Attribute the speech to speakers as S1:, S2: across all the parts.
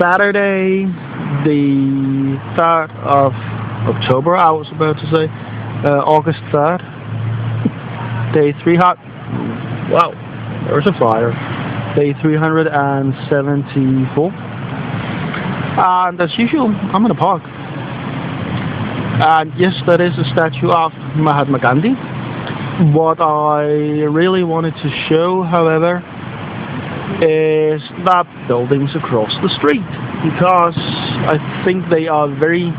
S1: Saturday, the 3rd of October, I was about to say, August 3rd, day 300. Wow, there's a fire. Day 374. And as usual, I'm in a park. And yes, that is a statue of Mahatma Gandhi. What I really wanted to show, however, is the buildings across the street, because I think they are very,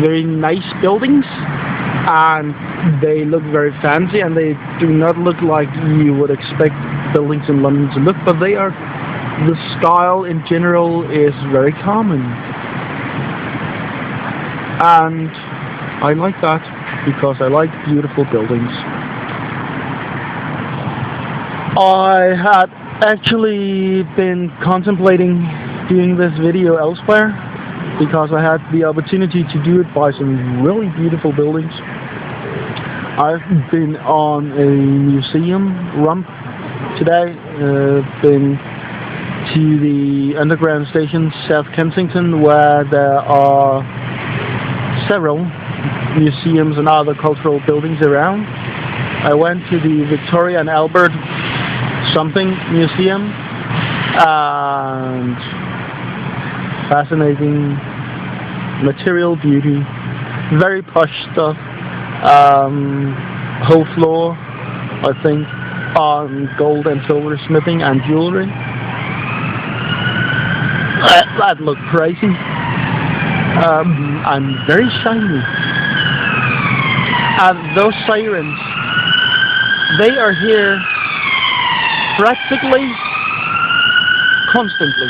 S1: very nice buildings, and they look very fancy, and they do not look like you would expect buildings in London to look, but they are, the style in general is very common, and I like that because I like beautiful buildings. I had actually been contemplating doing this video elsewhere because I had the opportunity to do it by some really beautiful buildings. I've been on a museum rump today, been to the underground station South Kensington, where there are several museums and other cultural buildings around. I went to the Victoria and Albert something museum, and fascinating material beauty, very posh stuff. Whole floor, I think, on gold and silver smithing and jewelry. That looked crazy, and very shiny. And those sirens, they are here practically constantly.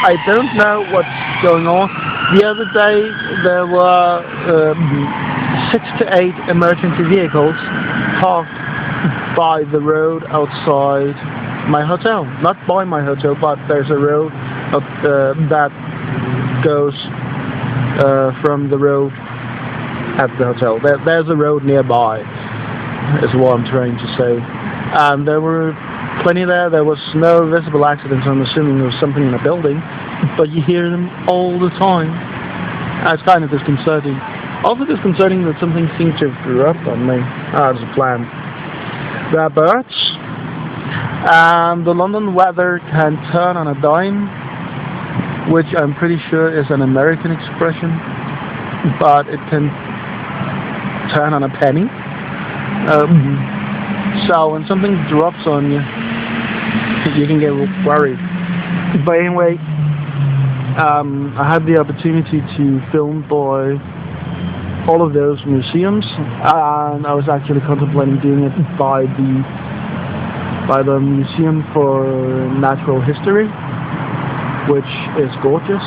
S1: I don't know what's going on. The other day there were 6 to 8 emergency vehicles parked by the road outside my hotel. Not by my hotel, but there's a road that goes from the road at the hotel. There's a road nearby, is what I'm trying to say. And there were plenty there. There was no visible accidents. I'm assuming there was something in a building, but you hear them all the time. It's kind of disconcerting. Also disconcerting that something seems to have grew up on me. As a plant. There are birds, and the London weather can turn on a dime, which I'm pretty sure is an American expression, but it can turn on a penny. So when something drops on you, you can get worried. But anyway, I had the opportunity to film by all of those museums, and I was actually contemplating doing it by the Museum for Natural History, which is gorgeous,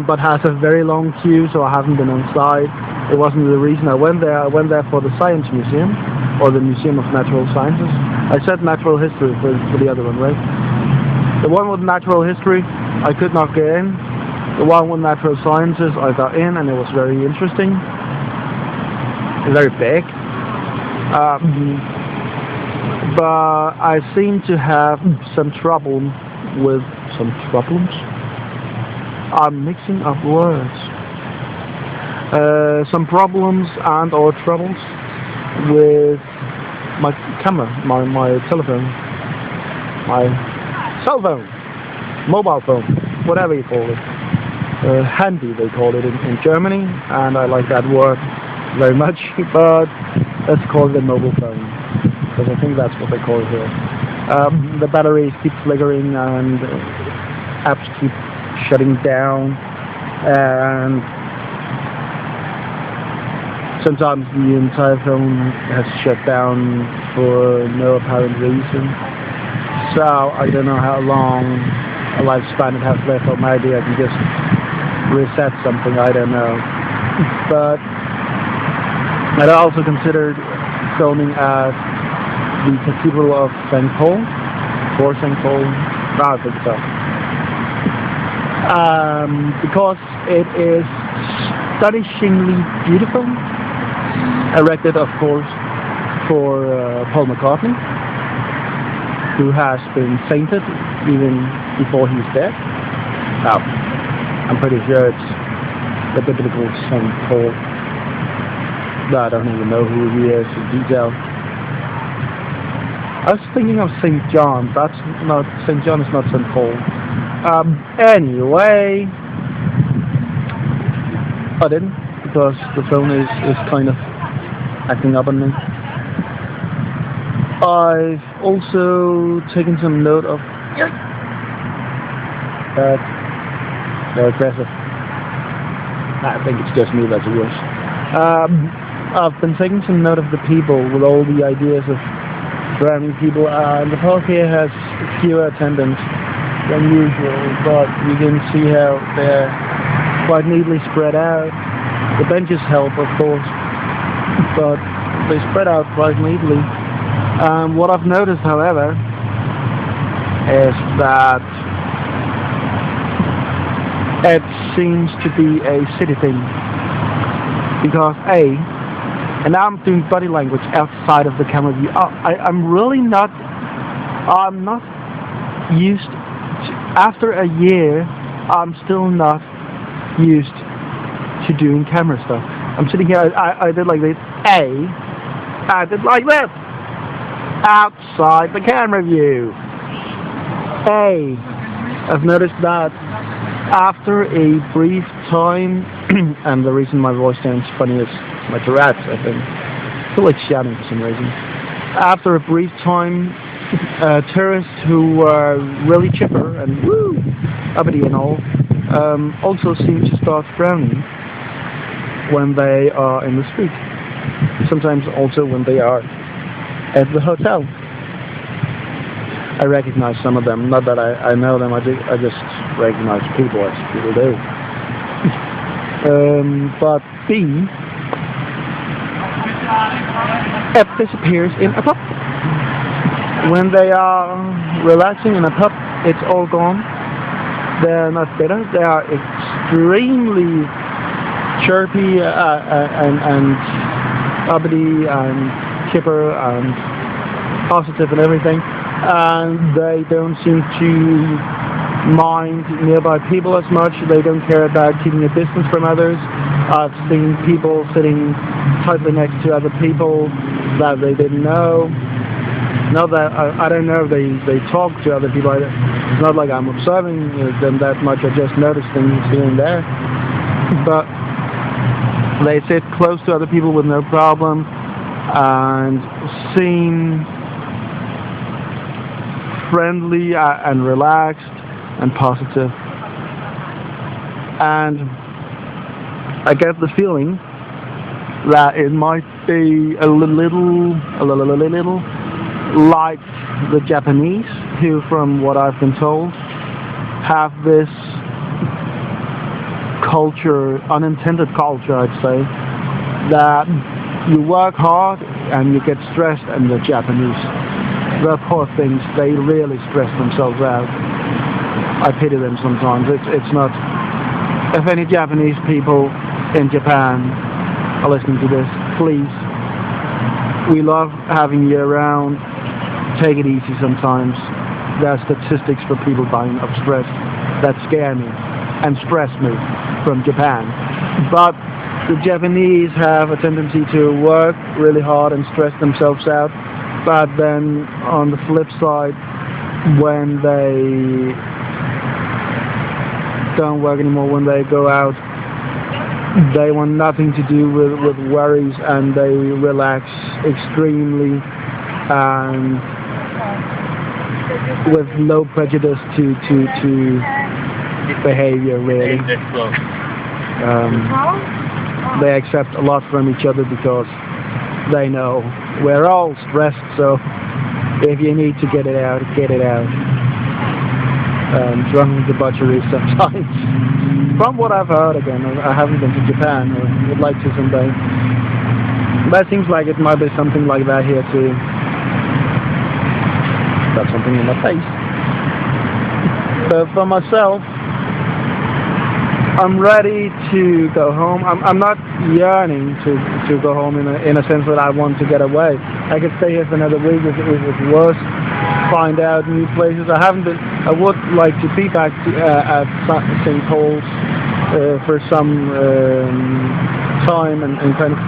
S1: but has a very long queue, so I haven't been inside. It wasn't the reason I went there. I went there for the Science Museum, or the Museum of Natural Sciences. I said Natural History for the other one, right? The one with Natural History, I could not get in. The one with Natural Sciences, I got in, and it was very interesting. Very big. But I seem to have some trouble with some problems. I'm mixing up words. Some problems and or troubles with my camera, my telephone, my cell phone, mobile phone, whatever you call it. Handy, they call it in Germany, and I like that word very much, but let's call it a mobile phone, because I think that's what they call it here. The batteries keep flickering, and apps keep shutting down, and sometimes the entire phone has shut down for no apparent reason. So I don't know how long a lifespan it has left, or maybe I can just reset something, I don't know. But I also considered filming at the Cathedral of St. Paul, or St. Paul, I think so. Because it is astonishingly beautiful, erected of course for Paul McCartney, who has been sainted even before he's dead. Oh, I'm pretty sure it's the biblical Saint Paul. No, I don't even know who he is in detail. I was thinking of Saint John. That's not Saint John. Is not Saint Paul. Anyway, I didn't because the phone is kind of acting up on me. I've also taken some note of that they're aggressive. I think it's just me that's worse. I've been taking some note of the people with all the ideas of drowning people. The park here has fewer attendants than usual, but you can see how they're quite neatly spread out. The benches help, of course, but they spread out quite neatly. What I've noticed, however, is that it seems to be a city thing. Because and now I'm doing body language outside of the camera view. I'm not used to, after a year, I'm still not used to doing camera stuff. I'm sitting here, I did like this, I did like this, outside the camera view. I've noticed that after a brief time, and the reason my voice sounds funny is my Tourette's, I think. I feel like shouting for some reason. After a brief time, tourists who were really chipper and woo, uppity and all, also seem to start frowning when they are in the street. Sometimes also when they are at the hotel. I recognize some of them, not that I know them, I just recognize people as people do. But B, it disappears in a pub. When they are relaxing in a pub, it's all gone. They're not bitter, they are extremely chirpy and uppity and chipper and positive and everything. And they don't seem to mind nearby people as much. They don't care about keeping a distance from others. I've seen people sitting tightly next to other people that they didn't know. Not that I don't know if they talk to other people. It's not like I'm observing them that much. I just notice things here and there. But they sit close to other people with no problem and seem friendly and relaxed and positive. And I get the feeling that it might be a little like the Japanese, who, from what I've been told, have this culture, unintended culture, I'd say, that you work hard and you get stressed, and the Japanese, the poor things, they really stress themselves out. I pity them sometimes. It's not... If any Japanese people in Japan are listening to this, please, we love having you around. Take it easy sometimes. There are statistics for people dying of stress that scare me and stress me from Japan. But the Japanese have a tendency to work really hard and stress themselves out. But then on the flip side, when they don't work anymore, when they go out, they want nothing to do with worries, and they relax extremely and with no prejudice to behavior, really. They accept a lot from each other because they know we're all stressed, so if you need to get it out, get it out. Drunk debauchery sometimes. From what I've heard, again, I haven't been to Japan, or would like to someday. But it seems like it might be something like that here too. Got something in my face. But for myself, I'm ready to go home. I'm not yearning to go home in a sense that I want to get away. I could stay here for another week if it was worse. Find out new places. I I would like to be back at St. Paul's for some time and kind of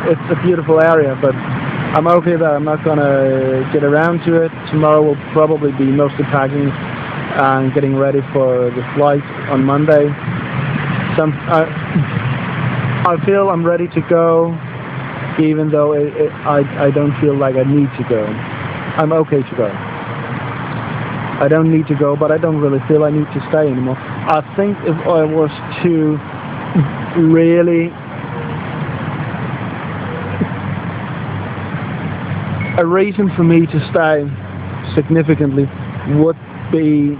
S1: it's a beautiful area, but I'm okay that I'm not gonna get around to it. Tomorrow will probably be mostly packing and getting ready for the flight on Monday. So I feel I'm ready to go, even though I don't feel like I need to go. I'm okay to go. I don't need to go, but I don't really feel I need to stay anymore. I think if I was to really a reason for me to stay significantly would be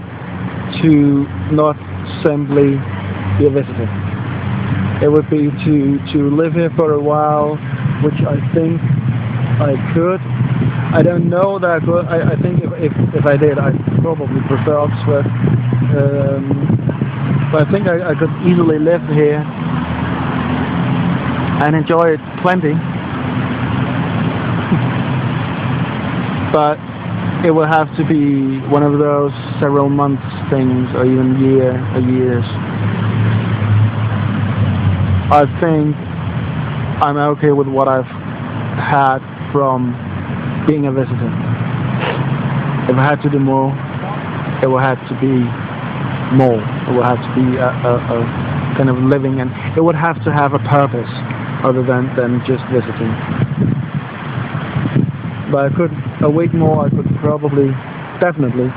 S1: to not simply be a visitor. It would be to live here for a while, which I think I could. I don't know that I could. I think if I did, I'd probably prefer Oxford. But I think I could easily live here and enjoy it plenty. But it will have to be one of those several months things, or even years. I think I'm okay with what I've had from being a visitor. If I had to do more, it will have to be more. It will have to be a kind of living, and it would have to have a purpose other than just visiting. But I could, a week more, I could definitely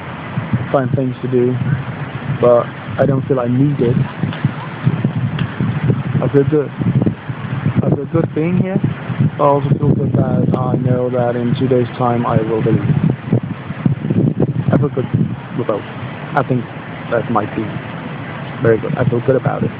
S1: find things to do, but I don't feel I need it. I feel good. I feel good being here. I also feel good that I know that in 2 days' time I will be leaving. I feel good with both. I think that might be very good. I feel good about it.